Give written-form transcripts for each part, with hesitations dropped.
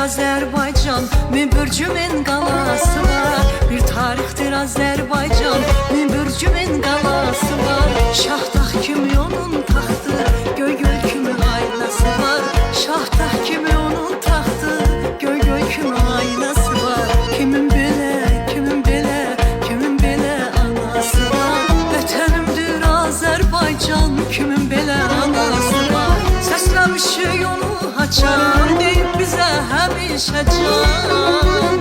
Azerbaycan mübürcümün qalası var. Bir tarixdir Azerbaycan mübürcümün qalası var. Şahdağ kimi onun taxtı, göy-göy kimi aynası var. Şahdağ kimi onun taxtı, göy-göy kimi aynası var. Kimin belə, kimin belə, kimin belə anası var. Vətənimdir Azerbaycan, kimin belə anası var. Səsləmişik onu haçan deyib bizə həmişə can.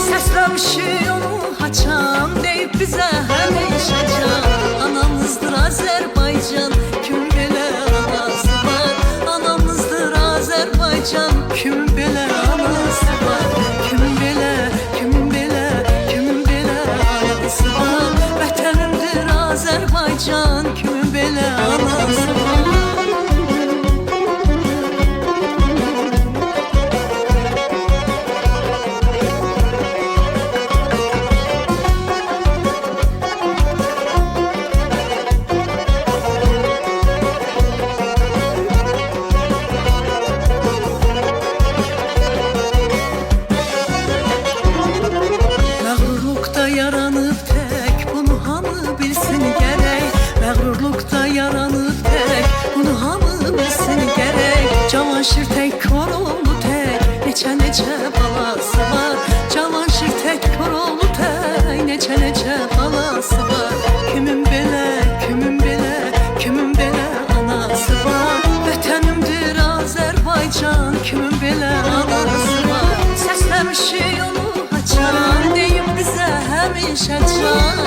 Səsləmişik onu haçan deyib bizə həmişə can. Anamızdır Azərbaycan, kim belə anası var. Anamızdır Azərbaycan, kim belə anası var. Kimin belə, kimin belə, kimin belə anası var. Vətənimdir Azərbaycan, kimin belə anası var. Yaranıb tək, bunu hamı bilsin gərək. Məğrurluqda yaranıb tək, bunu hamı bilsin gərək. Cavanşir tək, Koroğlu tək, neçə balası var. Cavanşir tək, Koroğlu tək, neçə balası var. Kimin belə, kimin belə, kimin belə anası var. Vətənimdir Azərbaycan, kimin belə anası var. Səsləmişik onu haçan deyib bizə həmişə can.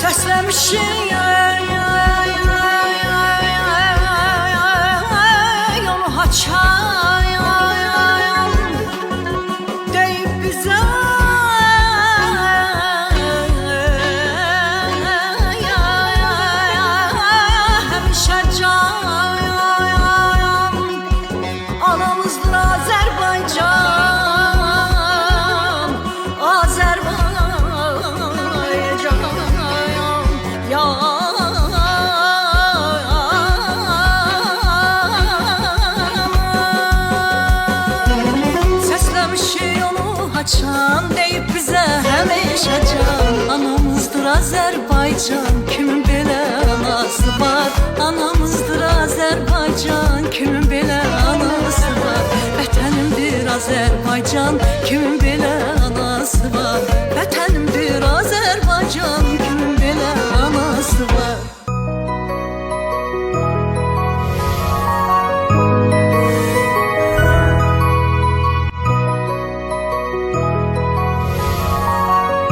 Səsləmişik onu haçan deyib bizə həmişə can. Anamızdır Azərbaycan, Azərbaycan. Səsləmişik onu haçan deyib bizə həmişə can. Anamızdır Azərbaycan, kimin belə anası var. Anamızdır Azərbaycan, kimin belə anası var. Vətənimdir Azərbaycan, kimin belə anası var.